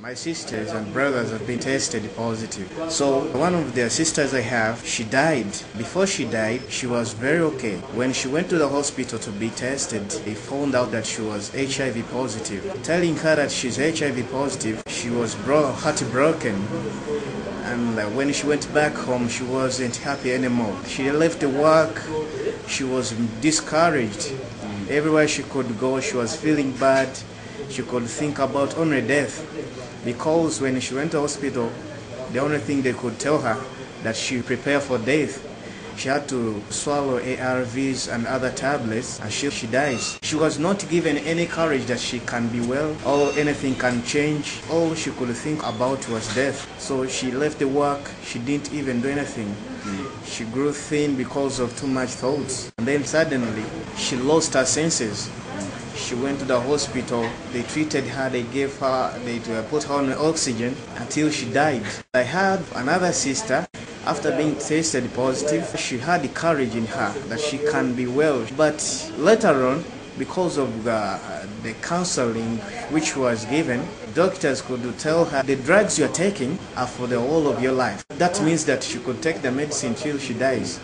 My sisters and brothers have been tested positive. So one of their sisters I have, she died. Before she died, she was very okay. When she went to the hospital to be tested, they found out that she was HIV positive. Telling her that she's HIV positive, she was heartbroken. And when she went back home, she wasn't happy anymore. She left the work. She was discouraged. Everywhere she could go, she was feeling bad. She could think about only death. Because when she went to hospital, the only thing they could tell her that she prepared for death. She had to swallow ARVs and other tablets, and she dies. She was not given any courage that she can be well or anything can change. All she could think about was death. So she left the work. She didn't even do anything. She grew thin because of too much thoughts. And then suddenly, she lost her senses. She went to the hospital. They treated her. They put her on oxygen until she died. I had another sister. After being tested positive, she had the courage in her that she can be well. But later on, because of the counseling which was given, doctors could tell her the drugs you're taking are for the whole of your life. That means that she could take the medicine till she dies.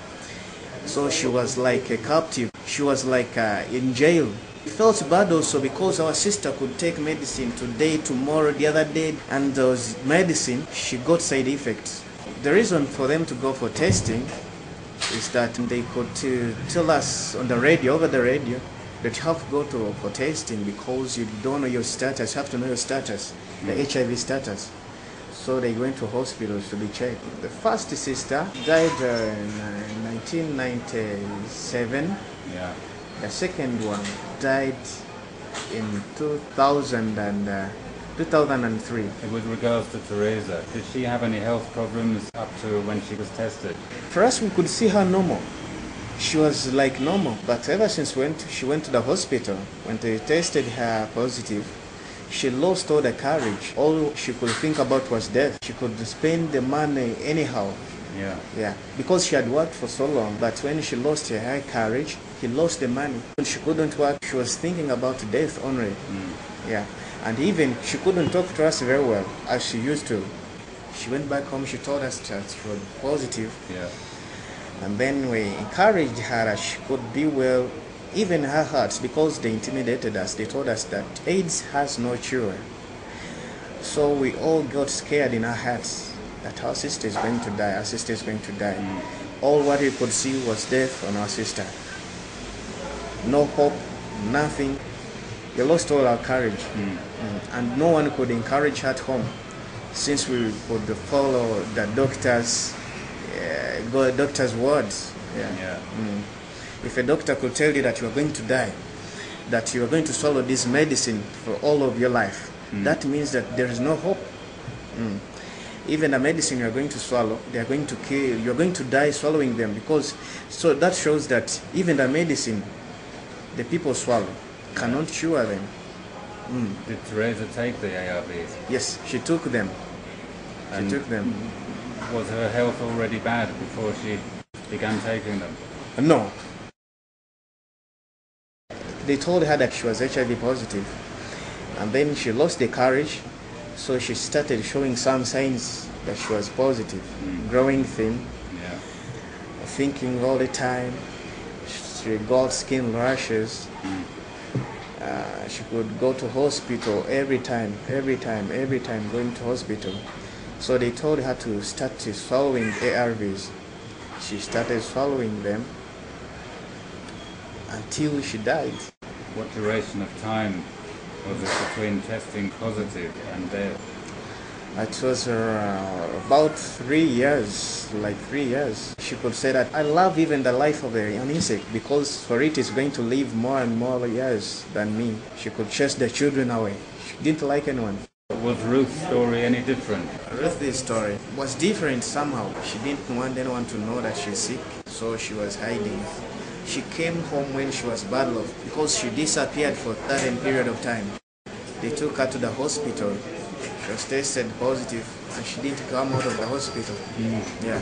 So she was like a captive. She was like in jail. We felt bad also because our sister could take medicine today, tomorrow, the other day, and those medicine, she got side effects. The reason for them to go for testing is that they could tell us on the radio, over the radio, that you have to go for testing because you don't know your status. You have to know your status, the HIV status. So they went to hospitals to be checked. The first sister died in 1997. Yeah. The second one died in 2003. With regards to Teresa, did she have any health problems up to when she was tested? For us, we could see her normal. She was like normal, but ever since she went to the hospital, when they tested her positive, she lost all the courage. All she could think about was death. She could spend the money anyhow. Yeah. Because she had worked for so long, but when she lost her high courage, she lost the money. When she couldn't work, she was thinking about death only. Yeah. And even she couldn't talk to us very well as she used to. She went back home, she told us that she was positive. Yeah. And then we encouraged her that she could be well, even her heart, because they intimidated us. They told us that AIDS has no cure. So we all got scared in our hearts that our sister is going to die, our sister is going to die. All what we could see was death on our sister. No hope, nothing. We lost all our courage. And no one could encourage her at home, since we would follow the doctor's words. If a doctor could tell you that you are going to die, that you are going to swallow this medicine for all of your life, that means that there is no hope. Even the medicine you are going to swallow, they are going to kill. You are going to die swallowing them, so that shows that even the medicine the people swallow cannot cure them. Did Teresa take the ARVs? Yes, she took them. Was her health already bad before she began taking them? No. They told her that she was HIV positive, and then she lost the courage, so she started showing some signs that she was positive, growing thin, thinking all the time. She got skin rashes. She could go to hospital every time, going to hospital. So they told her to start swallowing ARVs. She started swallowing them until she died. What duration of time was it between testing positive and death? It was about 3 years, like 3 years. She could say that I love even the life of an insect because for it is going to live more and more years than me. She could chase the children away. She didn't like anyone. Was Ruth's story any different? Ruth's story was different somehow. She didn't want anyone to know that she's sick, so she was hiding. She came home when she was bad off because she disappeared for a certain period of time. They took her to the hospital. She was tested positive and she didn't come out of the hospital. Yeah.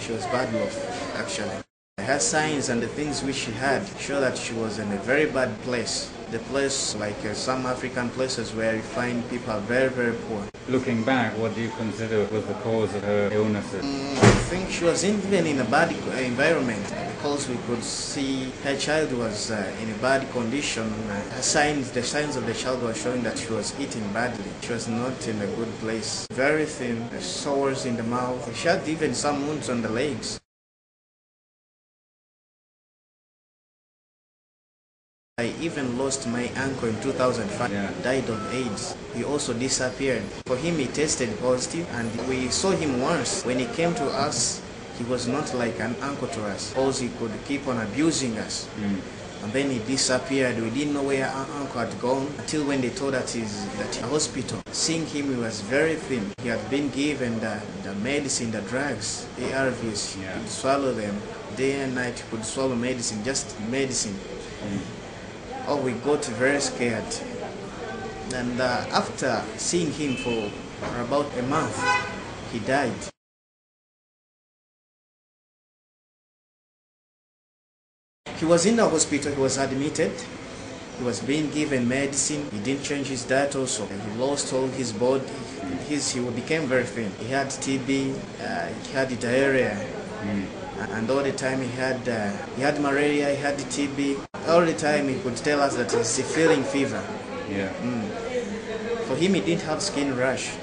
She was bad off, actually. Her signs and the things which she had show that she was in a very bad place. The place like some African places where you find people are very, very poor. Looking back, what do you consider was the cause of her illnesses? I think she was even in a bad environment because we could see her child was in a bad condition. The signs of the child were showing that she was eating badly. She was not in a good place. Very thin, sores in the mouth. She had even some wounds on the legs. I even lost my uncle in 2005, died of AIDS. He also disappeared. For him, he tested positive, and we saw him once. When he came to us, he was not like an uncle to us, because he could keep on abusing us. And then he disappeared. We didn't know where our uncle had gone until when they told us that in the hospital. Seeing him, he was very thin. He had been given the medicine, the drugs, ARVs. He could swallow them day and night. He could swallow medicine, just medicine. Oh, we got very scared. And after seeing him for about a month, he died. He was in the hospital, he was admitted. He was being given medicine. He didn't change his diet also. He lost all his body. He became very thin. He had TB, he had diarrhea. And all the time he had malaria, he had TB. All the time he could tell us that he's feeling fever. For him, he didn't have skin rash.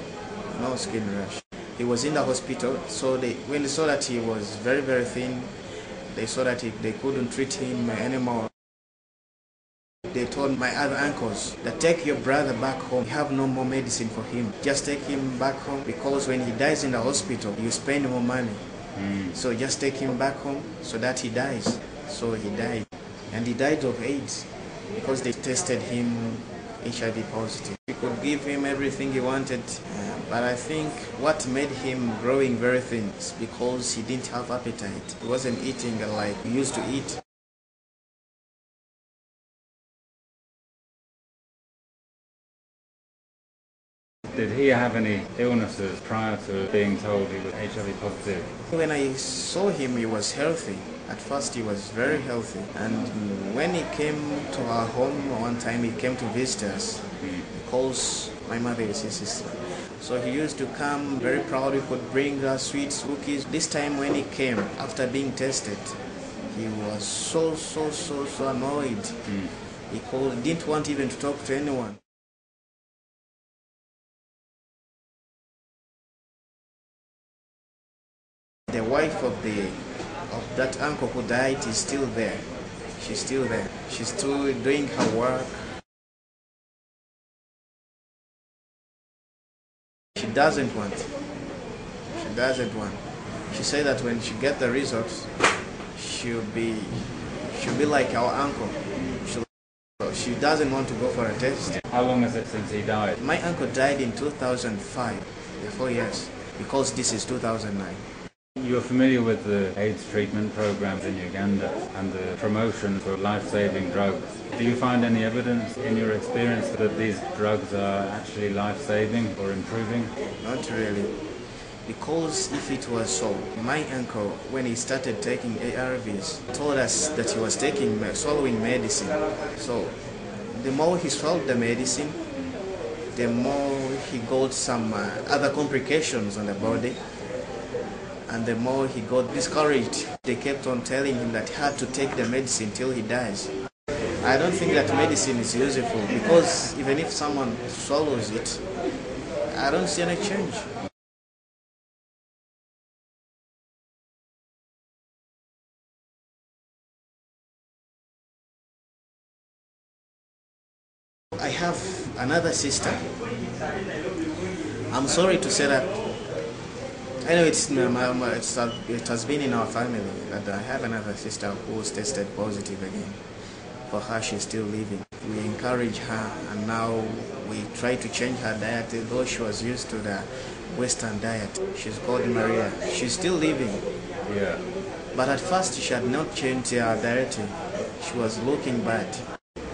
No skin rash. He was in the hospital, so when they saw that he was very, very thin, they saw that they couldn't treat him anymore. They told my other uncles that take your brother back home. You have no more medicine for him. Just take him back home, because when he dies in the hospital, you spend more money. So just take him back home so that he dies. So he died. And he died of AIDS because they tested him HIV positive. We could give him everything he wanted, but I think what made him growing very thin is because he didn't have appetite. He wasn't eating like he used to eat. Did he have any illnesses prior to being told he was HIV positive? When I saw him, he was healthy. At first he was very healthy. And when he came to our home one time, he came to visit us. Because my mother is his sister. So he used to come very proud. He could bring us sweets, cookies. This time when he came, after being tested, he was so annoyed. He didn't want even to talk to anyone. The wife of that uncle who died is still there. She's still there. She's still doing her work. She doesn't want. She doesn't want. She said that when she gets the results, she'll be like our uncle. She doesn't want to go for a test. How long is it since he died? My uncle died in 2005, 4 years, because this is 2009. You're familiar with the AIDS treatment programs in Uganda and the promotion for life-saving drugs. Do you find any evidence in your experience that these drugs are actually life-saving or improving? Not really. Because if it was so, my uncle, when he started taking ARVs, told us that he was swallowing medicine. So the more he swallowed the medicine, the more he got some other complications on the body. And the more he got discouraged. They kept on telling him that he had to take the medicine till he dies. I don't think that medicine is useful, because even if someone swallows it, I don't see any change. I have another sister. I'm sorry to say that. I know it has been in our family that I have another sister who was tested positive again. For her, she's still living. We encourage her, and now we try to change her diet, though she was used to the Western diet. She's called Maria. She's still living. Yeah. But at first, she had not changed her diet. She was looking bad.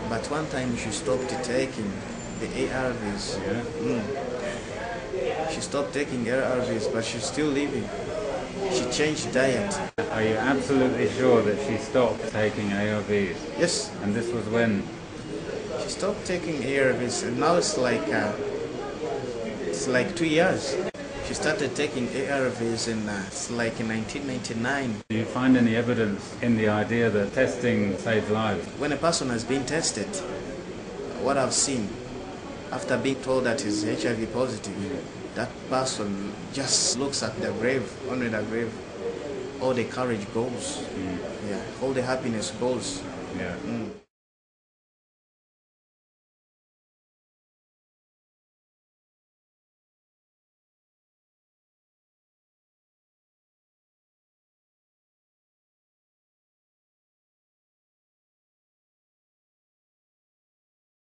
But one time, she stopped taking the ARVs. Yeah. She stopped taking ARVs, but she's still living. She changed diet. Are you absolutely sure that she stopped taking ARVs? Yes, And this was when? she stopped taking ARVs, and now it's like 2 years. She started taking ARVs in 1999. Do you find any evidence in the idea that testing saves lives? When a person has been tested, what I've seen, after being told that he's HIV positive, that person just looks at the grave, only the grave. All the courage goes. Yeah, all the happiness goes. Yeah.